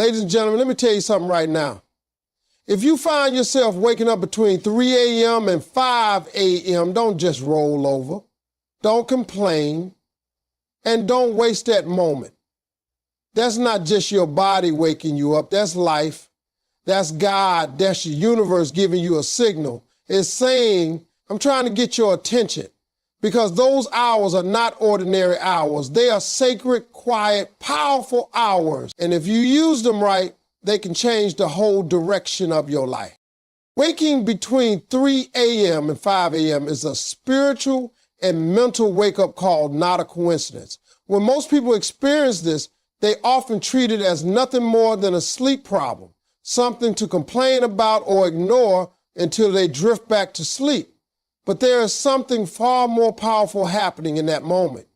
Ladies and gentlemen, let me tell you something right now. If you find yourself waking up between 3 a.m. and 5 a.m., don't just roll over. Don't complain. And don't waste that moment. That's not just your body waking you up. That's life. That's God. That's your universe giving you a signal. It's saying, I'm trying to get your attention. Because those hours are not ordinary hours. They are sacred, quiet, powerful hours. And if you use them right, they can change the whole direction of your life. Waking between 3 a.m. and 5 a.m. is a spiritual and mental wake-up call, not a coincidence. When most people experience this, they often treat it as nothing more than a sleep problem, something to complain about or ignore until they drift back to sleep. But there is something far more powerful happening in that moment.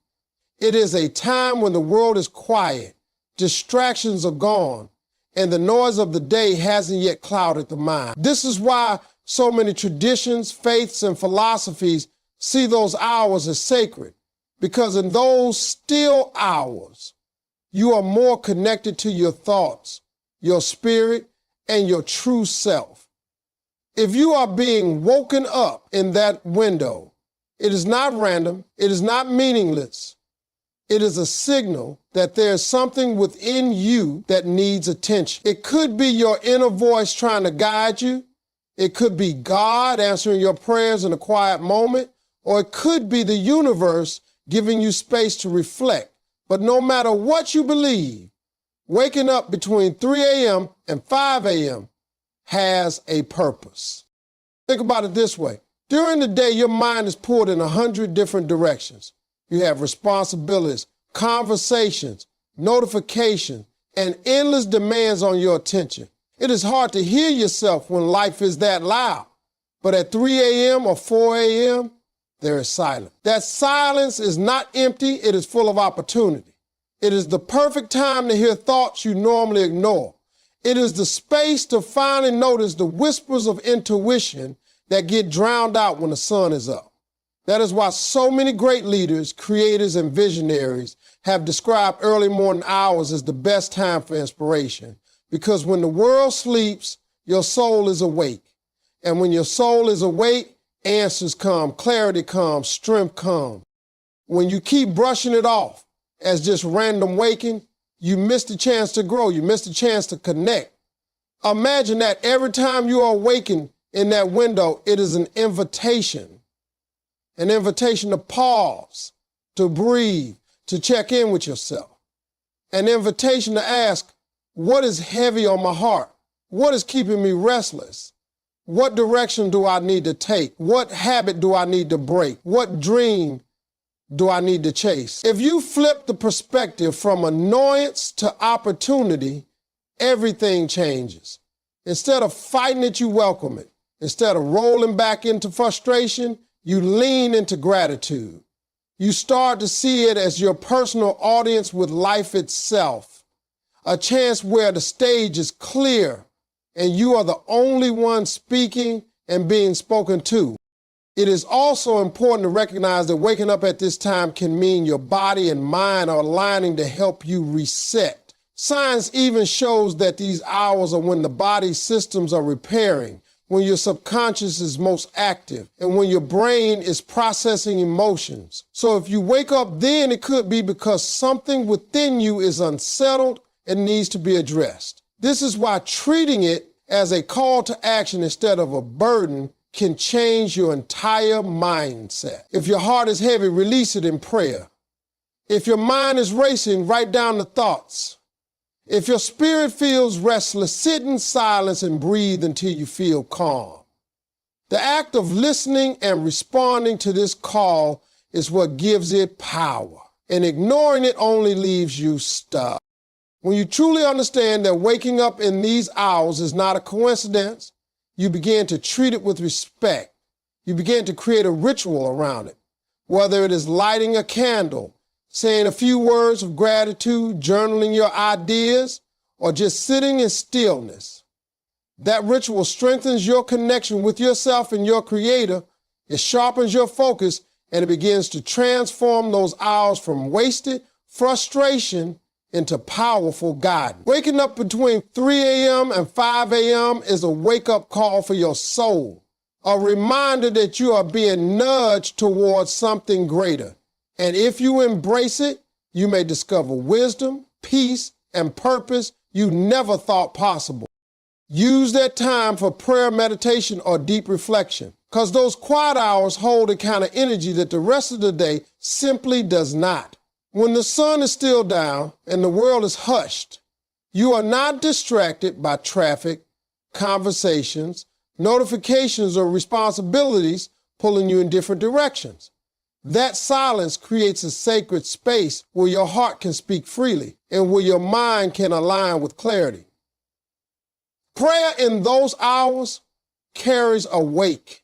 It is a time when the world is quiet, distractions are gone, and the noise of the day hasn't yet clouded the mind. This is why so many traditions, faiths, and philosophies see those hours as sacred, because in those still hours, you are more connected to your thoughts, your spirit, and your true self. If you are being woken up in that window, it is not random, it is not meaningless. It is a signal that there's something within you that needs attention. It could be your inner voice trying to guide you. It could be God answering your prayers in a quiet moment, or it could be the universe giving you space to reflect. But no matter what you believe, waking up between 3 a.m. and 5 a.m. has a purpose. Think about it this way. During the day, your mind is pulled in 100 different directions. You have responsibilities, conversations, notifications, and endless demands on your attention. It is hard to hear yourself when life is that loud. But at 3 a.m. or 4 a.m., there is silence. That silence is not empty, it is full of opportunity. It is the perfect time to hear thoughts you normally ignore. It is the space to finally notice the whispers of intuition that get drowned out when the sun is up. That is why so many great leaders, creators, and visionaries have described early morning hours as the best time for inspiration. Because when the world sleeps, your soul is awake. And when your soul is awake, answers come, clarity comes, strength comes. When you keep brushing it off as just random waking, you miss the chance to grow. You miss the chance to connect. Imagine that every time you are awakened in that window, it is an invitation to pause, to breathe, to check in with yourself. An invitation to ask, what is heavy on my heart? What is keeping me restless? What direction do I need to take? What habit do I need to break? What dream do I need to chase? If you flip the perspective from annoyance to opportunity, everything changes. Instead of fighting it, you welcome it. Instead of rolling back into frustration, you lean into gratitude. You start to see it as your personal audience with life itself, a chance where the stage is clear and you are the only one speaking and being spoken to. It is also important to recognize that waking up at this time can mean your body and mind are aligning to help you reset. Science even shows that these hours are when the body's systems are repairing, when your subconscious is most active, and when your brain is processing emotions. So if you wake up then, it could be because something within you is unsettled and needs to be addressed. This is why treating it as a call to action instead of a burden can change your entire mindset. If your heart is heavy, release it in prayer. If your mind is racing, write down the thoughts. If your spirit feels restless, sit in silence and breathe until you feel calm. The act of listening and responding to this call is what gives it power, and ignoring it only leaves you stuck. When you truly understand that waking up in these hours is not a coincidence, you begin to treat it with respect. You begin to create a ritual around it, whether it is lighting a candle, saying a few words of gratitude, journaling your ideas, or just sitting in stillness. That ritual strengthens your connection with yourself and your Creator. It sharpens your focus, and it begins to transform those hours from wasted frustration into powerful guidance. Waking up between 3 a.m. and 5 a.m. is a wake-up call for your soul, a reminder that you are being nudged towards something greater. And if you embrace it, you may discover wisdom, peace, and purpose you never thought possible. Use that time for prayer, meditation, or deep reflection, because those quiet hours hold a kind of energy that the rest of the day simply does not. When the sun is still down and the world is hushed, you are not distracted by traffic, conversations, notifications, or responsibilities pulling you in different directions. That silence creates a sacred space where your heart can speak freely and where your mind can align with clarity. Prayer in those hours carries a weight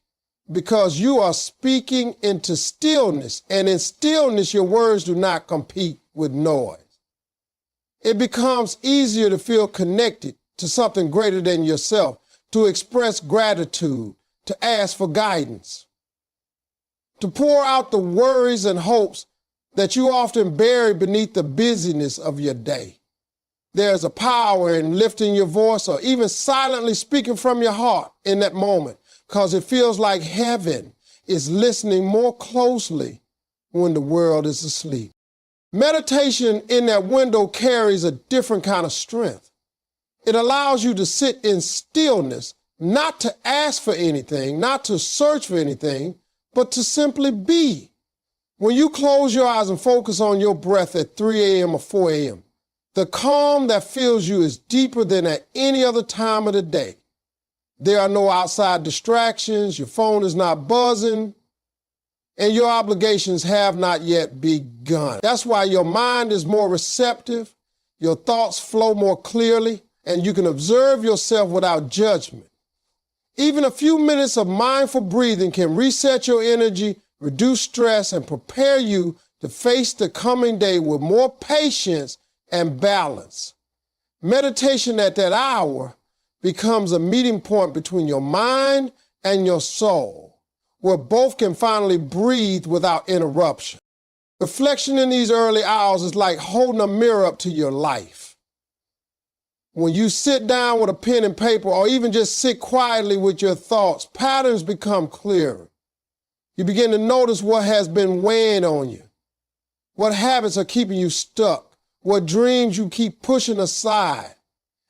because you are speaking into stillness, and in stillness your words do not compete with noise. It becomes easier to feel connected to something greater than yourself, to express gratitude, to ask for guidance, to pour out the worries and hopes that you often bury beneath the busyness of your day. There's a power in lifting your voice or even silently speaking from your heart in that moment, because it feels like heaven is listening more closely when the world is asleep. Meditation in that window carries a different kind of strength. It allows you to sit in stillness, not to ask for anything, not to search for anything, but to simply be. When you close your eyes and focus on your breath at 3 a.m. or 4 a.m., the calm that fills you is deeper than at any other time of the day. There are no outside distractions, your phone is not buzzing, and your obligations have not yet begun. That's why your mind is more receptive, your thoughts flow more clearly, and you can observe yourself without judgment. Even a few minutes of mindful breathing can reset your energy, reduce stress, and prepare you to face the coming day with more patience and balance. Meditation at that hour becomes a meeting point between your mind and your soul, where both can finally breathe without interruption. Reflection in these early hours is like holding a mirror up to your life. When you sit down with a pen and paper, or even just sit quietly with your thoughts, patterns become clearer. You begin to notice what has been weighing on you, what habits are keeping you stuck, what dreams you keep pushing aside,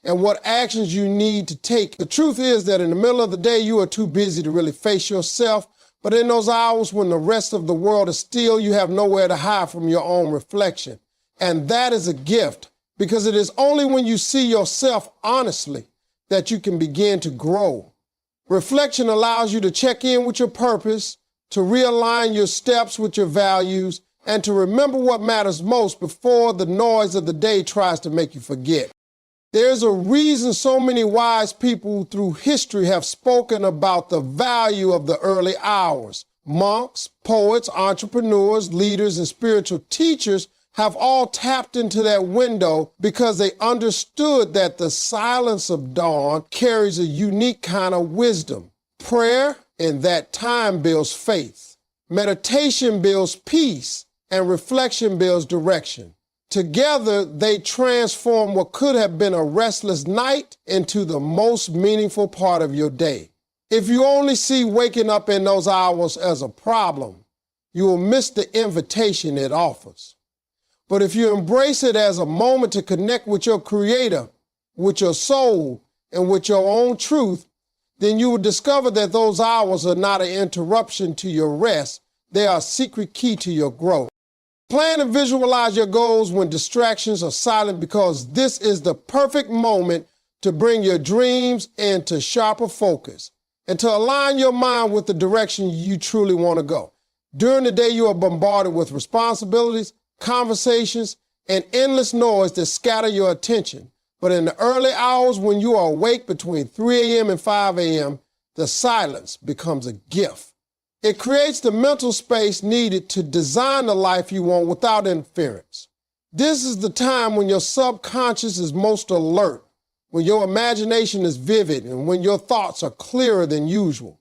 and what actions you need to take. The truth is that in the middle of the day, you are too busy to really face yourself, but in those hours when the rest of the world is still, you have nowhere to hide from your own reflection. And that is a gift, because it is only when you see yourself honestly that you can begin to grow. Reflection allows you to check in with your purpose, to realign your steps with your values, and to remember what matters most before the noise of the day tries to make you forget. There's a reason so many wise people through history have spoken about the value of the early hours. Monks, poets, entrepreneurs, leaders, and spiritual teachers have all tapped into that window because they understood that the silence of dawn carries a unique kind of wisdom. Prayer in that time builds faith. Meditation builds peace, and reflection builds direction. Together, they transform what could have been a restless night into the most meaningful part of your day. If you only see waking up in those hours as a problem, you will miss the invitation it offers. But if you embrace it as a moment to connect with your Creator, with your soul, and with your own truth, then you will discover that those hours are not an interruption to your rest. They are a secret key to your growth. Plan and visualize your goals when distractions are silent, because this is the perfect moment to bring your dreams into sharper focus and to align your mind with the direction you truly want to go. During the day, you are bombarded with responsibilities, conversations, and endless noise that scatter your attention. But in the early hours when you are awake between 3 a.m. and 5 a.m., the silence becomes a gift. It creates the mental space needed to design the life you want without interference. This is the time when your subconscious is most alert, when your imagination is vivid, and when your thoughts are clearer than usual.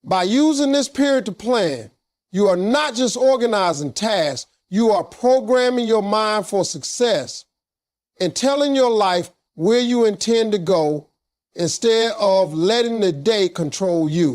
By using this period to plan, you are not just organizing tasks, you are programming your mind for success. and telling your life where you intend to go instead of letting the day control you.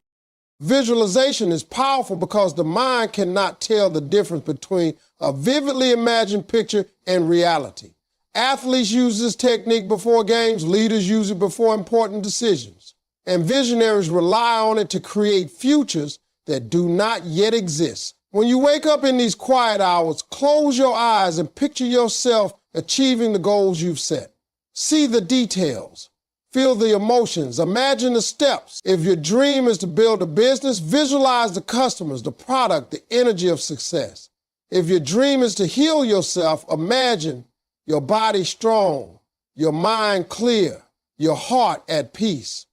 Visualization is powerful because the mind cannot tell the difference between a vividly imagined picture and reality. Athletes use this technique before games, leaders use it before important decisions, and visionaries rely on it to create futures that do not yet exist. When you wake up in these quiet hours, close your eyes and picture yourself achieving the goals you've set. See the details. Feel the emotions. Imagine the steps. If your dream is to build a business, visualize the customers, the product, the energy of success. If your dream is to heal yourself, imagine your body strong, your mind clear, your heart at peace.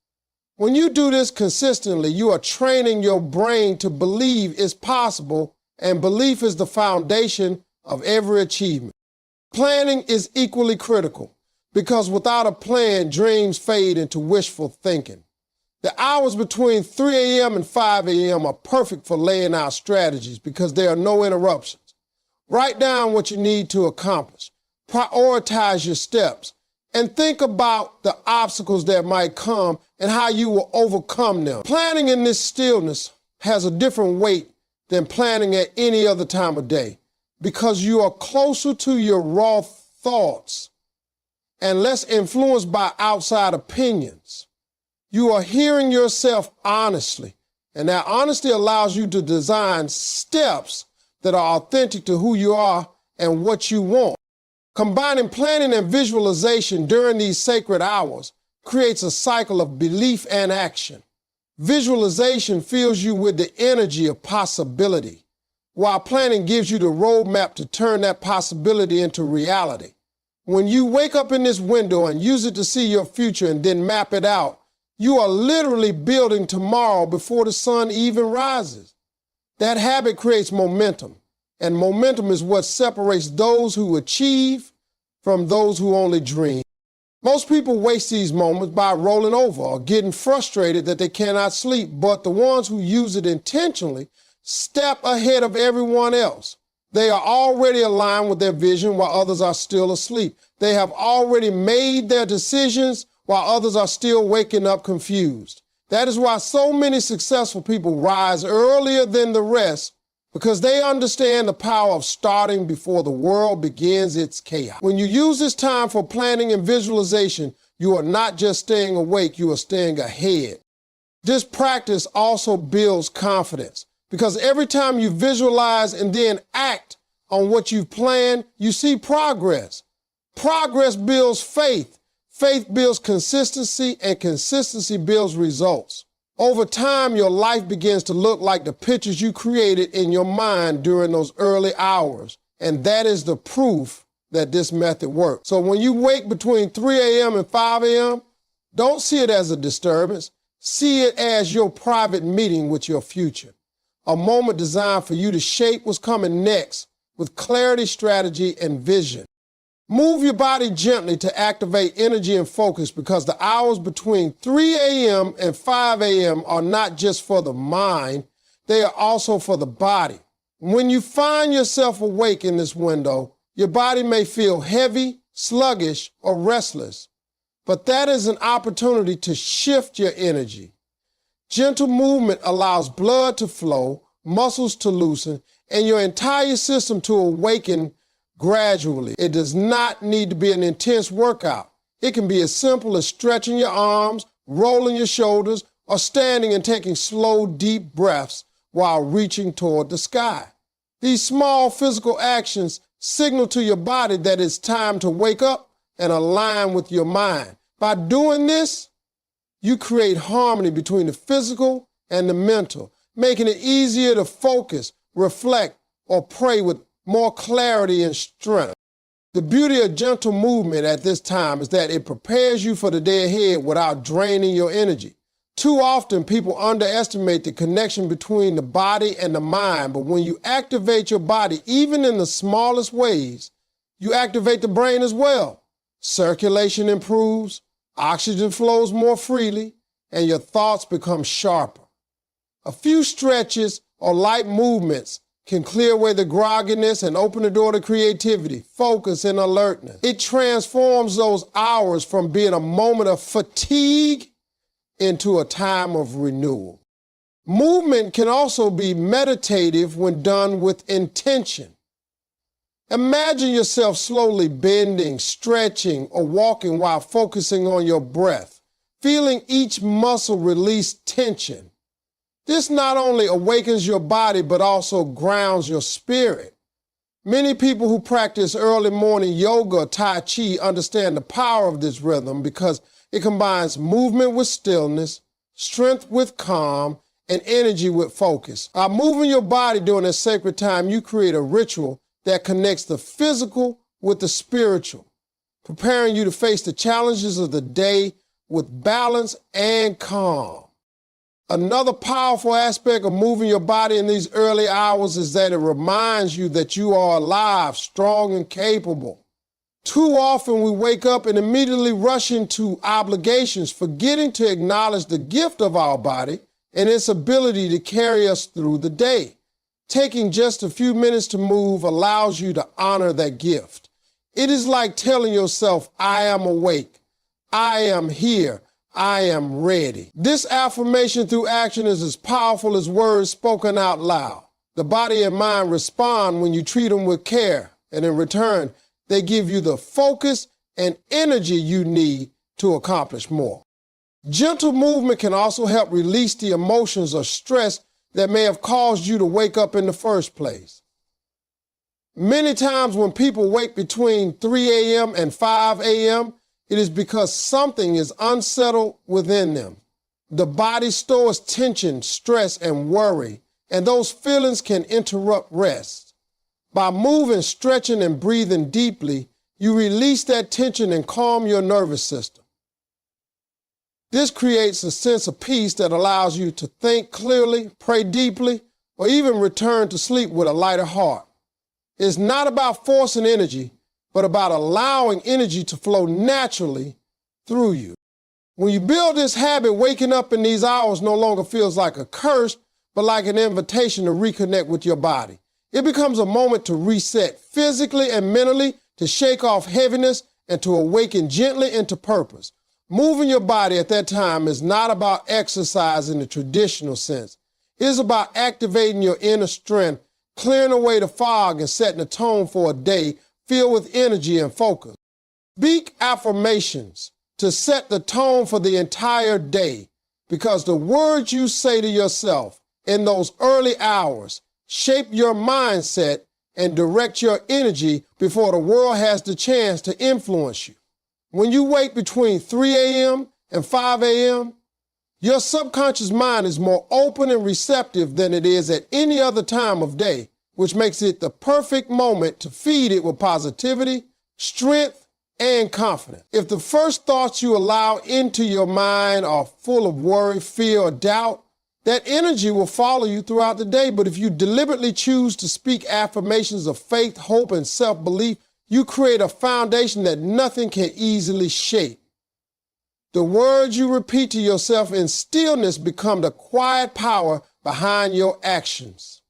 When you do this consistently, you are training your brain to believe it's possible, and belief is the foundation of every achievement. Planning is equally critical because without a plan, dreams fade into wishful thinking. The hours between 3 a.m. and 5 a.m. are perfect for laying out strategies because there are no interruptions. Write down what you need to accomplish. Prioritize your steps and think about the obstacles that might come and how you will overcome them. Planning in this stillness has a different weight than planning at any other time of day because you are closer to your raw thoughts and less influenced by outside opinions. You are hearing yourself honestly, and that honesty allows you to design steps that are authentic to who you are and what you want. Combining planning and visualization during these sacred hours creates a cycle of belief and action. Visualization fills you with the energy of possibility, while planning gives you the roadmap to turn that possibility into reality. When you wake up in this window and use it to see your future and then map it out, you are literally building tomorrow before the sun even rises. That habit creates momentum. And momentum is what separates those who achieve from those who only dream. Most people waste these moments by rolling over or getting frustrated that they cannot sleep, but the ones who use it intentionally step ahead of everyone else. They are already aligned with their vision while others are still asleep. They have already made their decisions while others are still waking up confused. That is why so many successful people rise earlier than the rest, because they understand the power of starting before the world begins its chaos. When you use this time for planning and visualization, you are not just staying awake, you are staying ahead. This practice also builds confidence because every time you visualize and then act on what you've planned, you see progress. Progress builds faith. Faith builds consistency, and consistency builds results. Over time, your life begins to look like the pictures you created in your mind during those early hours. And that is the proof that this method works. So when you wake between 3 a.m. and 5 a.m., don't see it as a disturbance. See it as your private meeting with your future. A moment designed for you to shape what's coming next with clarity, strategy, and vision. Move your body gently to activate energy and focus because the hours between 3 a.m. and 5 a.m. are not just for the mind, they are also for the body. When you find yourself awake in this window, your body may feel heavy, sluggish, or restless, but that is an opportunity to shift your energy. Gentle movement allows blood to flow, muscles to loosen, and your entire system to awaken gradually. It does not need to be an intense workout. It can be as simple as stretching your arms, rolling your shoulders, or standing and taking slow, deep breaths while reaching toward the sky. These small physical actions signal to your body that it's time to wake up and align with your mind. By doing this, you create harmony between the physical and the mental, making it easier to focus, reflect, or pray with more clarity and strength. The beauty of gentle movement at this time is that it prepares you for the day ahead without draining your energy. Too often, people underestimate the connection between the body and the mind, but when you activate your body, even in the smallest ways, you activate the brain as well. Circulation improves, oxygen flows more freely, and your thoughts become sharper. A few stretches or light movements can clear away the grogginess and open the door to creativity, focus, and alertness. It transforms those hours from being a moment of fatigue into a time of renewal. Movement can also be meditative when done with intention. Imagine yourself slowly bending, stretching, or walking while focusing on your breath, feeling each muscle release tension. This not only awakens your body, but also grounds your spirit. Many people who practice early morning yoga or Tai Chi understand the power of this rhythm because it combines movement with stillness, strength with calm, and energy with focus. By moving your body during this sacred time, you create a ritual that connects the physical with the spiritual, preparing you to face the challenges of the day with balance and calm. Another powerful aspect of moving your body in these early hours is that it reminds you that you are alive, strong, and capable. Too often we wake up and immediately rush into obligations, forgetting to acknowledge the gift of our body and its ability to carry us through the day. Taking just a few minutes to move allows you to honor that gift. It is like telling yourself, I am awake, I am here, I am ready. This affirmation through action is as powerful as words spoken out loud. The body and mind respond when you treat them with care, and in return, they give you the focus and energy you need to accomplish more. Gentle movement can also help release the emotions or stress that may have caused you to wake up in the first place. Many times when people wake between 3 a.m. and 5 a.m., it is because something is unsettled within them. The body stores tension, stress, and worry, and those feelings can interrupt rest. By moving, stretching, and breathing deeply, you release that tension and calm your nervous system. This creates a sense of peace that allows you to think clearly, pray deeply, or even return to sleep with a lighter heart. It's not about forcing energy, but about allowing energy to flow naturally through you. When you build this habit, waking up in these hours no longer feels like a curse, but like an invitation to reconnect with your body. It becomes a moment to reset physically and mentally, to shake off heaviness, and to awaken gently into purpose. Moving your body at that time is not about exercise in the traditional sense. It is about activating your inner strength, clearing away the fog, and setting a tone for a day filled with energy and focus. Speak affirmations to set the tone for the entire day, because the words you say to yourself in those early hours shape your mindset and direct your energy before the world has the chance to influence you. When you wake between 3 a.m. and 5 a.m., your subconscious mind is more open and receptive than it is at any other time of day, which makes it the perfect moment to feed it with positivity, strength, and confidence. If the first thoughts you allow into your mind are full of worry, fear, or doubt, that energy will follow you throughout the day. But if you deliberately choose to speak affirmations of faith, hope, and self-belief, you create a foundation that nothing can easily shake. The words you repeat to yourself in stillness become the quiet power behind your actions,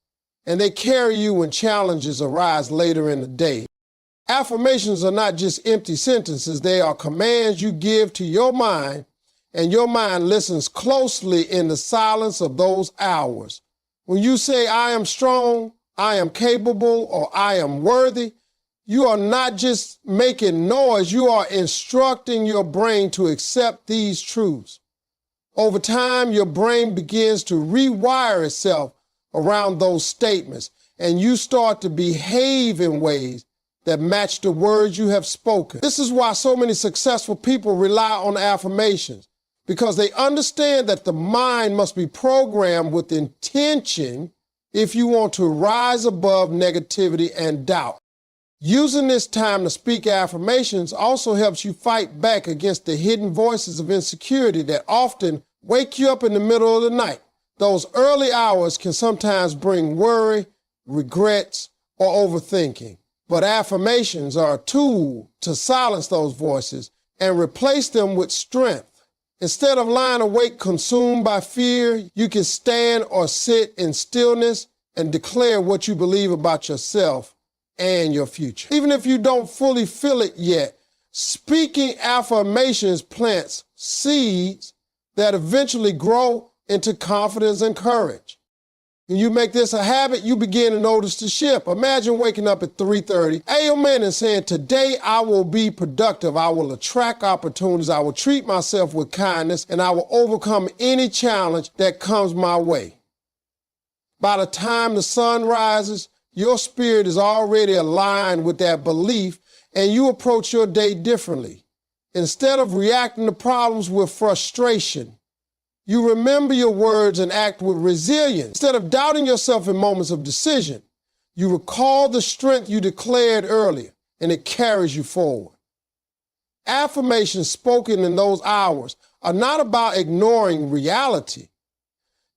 and they carry you when challenges arise later in the day. Affirmations are not just empty sentences, they are commands you give to your mind, and your mind listens closely in the silence of those hours. When you say, I am strong, I am capable, or I am worthy, you are not just making noise, you are instructing your brain to accept these truths. Over time, your brain begins to rewire itself around those statements, and you start to behave in ways that match the words you have spoken. This is why so many successful people rely on affirmations, because they understand that the mind must be programmed with intention if you want to rise above negativity and doubt. Using this time to speak affirmations also helps you fight back against the hidden voices of insecurity that often wake you up in the middle of the night. Those early hours can sometimes bring worry, regrets, or overthinking. But affirmations are a tool to silence those voices and replace them with strength. Instead of lying awake consumed by fear, you can stand or sit in stillness and declare what you believe about yourself and your future. Even if you don't fully feel it yet, speaking affirmations plants seeds that eventually grow into confidence and courage. When you make this a habit, you begin to notice the shift. Imagine waking up at 3:30 a.m. and saying, today I will be productive. I will attract opportunities. I will treat myself with kindness, and I will overcome any challenge that comes my way. By the time the sun rises, your spirit is already aligned with that belief, and you approach your day differently. Instead of reacting to problems with frustration, you remember your words and act with resilience. Instead of doubting yourself in moments of decision, you recall the strength you declared earlier, and it carries you forward. Affirmations spoken in those hours are not about ignoring reality.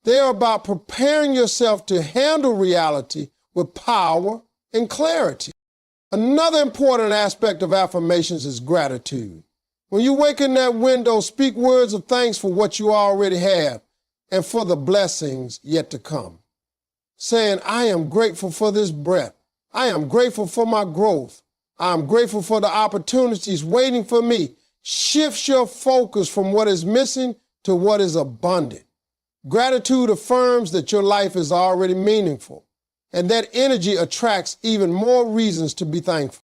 They are about preparing yourself to handle reality with power and clarity. Another important aspect of affirmations is gratitude. When you wake in that window, speak words of thanks for what you already have and for the blessings yet to come. Saying, I am grateful for this breath. I am grateful for my growth. I am grateful for the opportunities waiting for me. Shifts your focus from what is missing to what is abundant. Gratitude affirms that your life is already meaningful, and that energy attracts even more reasons to be thankful.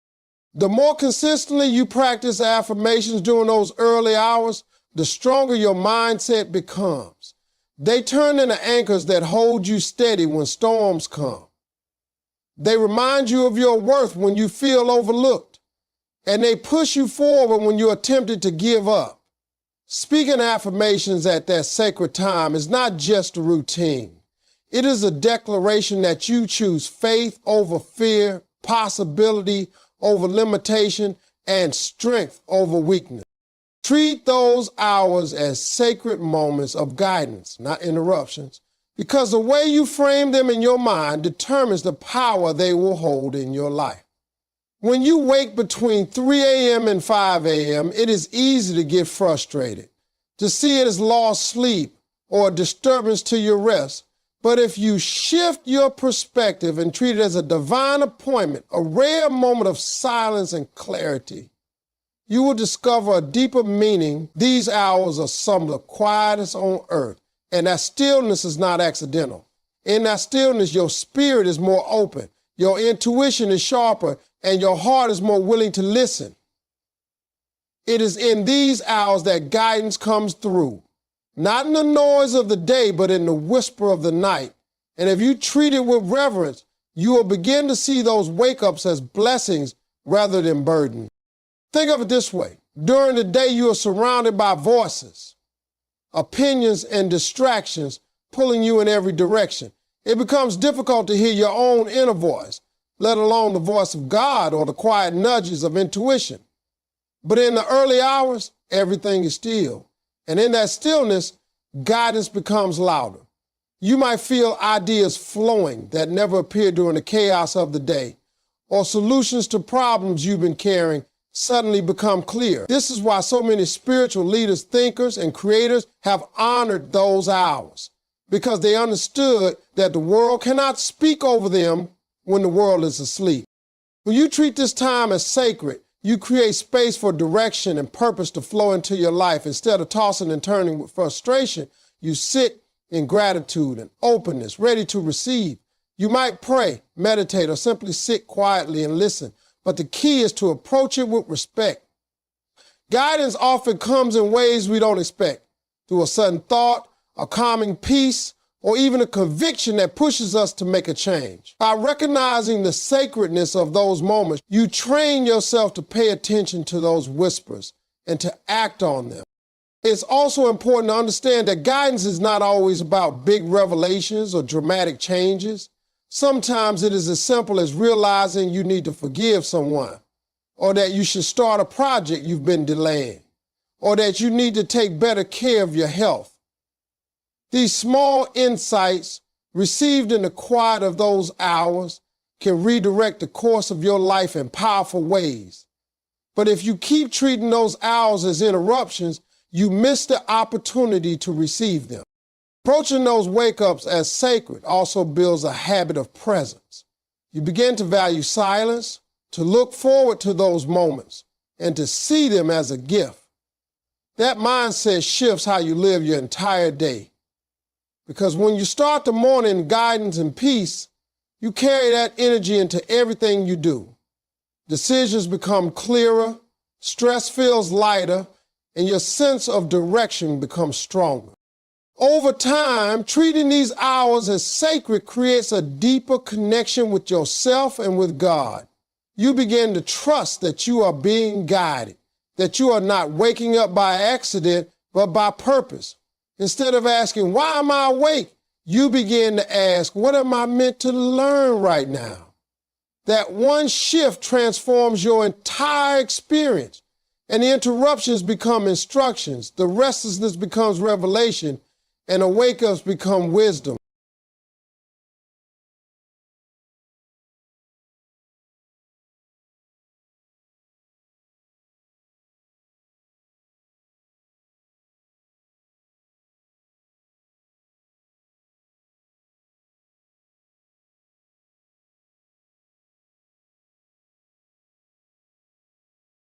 The more consistently you practice affirmations during those early hours, the stronger your mindset becomes. They turn into anchors that hold you steady when storms come. They remind you of your worth when you feel overlooked, and they push you forward when you're tempted to give up. Speaking affirmations at that sacred time is not just a routine. It is a declaration that you choose faith over fear, possibility over limitation, and strength over weakness. Treat those hours as sacred moments of guidance, not interruptions, because the way you frame them in your mind determines the power they will hold in your life. When you wake between 3 a.m. and 5 a.m., it is easy to get frustrated, to see it as lost sleep or a disturbance to your rest. But if you shift your perspective and treat it as a divine appointment, a rare moment of silence and clarity, you will discover a deeper meaning. These hours are some of the quietest on earth, and that stillness is not accidental. In that stillness, your spirit is more open, your intuition is sharper, and your heart is more willing to listen. It is in these hours that guidance comes through. Not in the noise of the day, but in the whisper of the night. And if you treat it with reverence, you will begin to see those wake-ups as blessings rather than burdens. Think of it this way. During the day, you are surrounded by voices, opinions, and distractions pulling you in every direction. It becomes difficult to hear your own inner voice, let alone the voice of God or the quiet nudges of intuition. But in the early hours, everything is still. And in that stillness, guidance becomes louder. You might feel ideas flowing that never appeared during the chaos of the day, or solutions to problems you've been carrying suddenly become clear. This is why so many spiritual leaders, thinkers, and creators have honored those hours, because they understood that the world cannot speak over them when the world is asleep. When you treat this time as sacred, you create space for direction and purpose to flow into your life. Instead of tossing and turning with frustration, you sit in gratitude and openness, ready to receive. You might pray, meditate, or simply sit quietly and listen, but the key is to approach it with respect. Guidance often comes in ways we don't expect, through a sudden thought, a calming peace, or even a conviction that pushes us to make a change. By recognizing the sacredness of those moments, you train yourself to pay attention to those whispers and to act on them. It's also important to understand that guidance is not always about big revelations or dramatic changes. Sometimes it is as simple as realizing you need to forgive someone, or that you should start a project you've been delaying, or that you need to take better care of your health. These small insights, received in the quiet of those hours, can redirect the course of your life in powerful ways. But if you keep treating those hours as interruptions, you miss the opportunity to receive them. Approaching those wake-ups as sacred also builds a habit of presence. You begin to value silence, to look forward to those moments, and to see them as a gift. That mindset shifts how you live your entire day. Because when you start the morning in guidance and peace, you carry that energy into everything you do. Decisions become clearer, stress feels lighter, and your sense of direction becomes stronger. Over time, treating these hours as sacred creates a deeper connection with yourself and with God. You begin to trust that you are being guided, that you are not waking up by accident, but by purpose. Instead of asking, why am I awake? You begin to ask, what am I meant to learn right now? That one shift transforms your entire experience, and the interruptions become instructions, the restlessness becomes revelation, and the wake-ups become wisdom.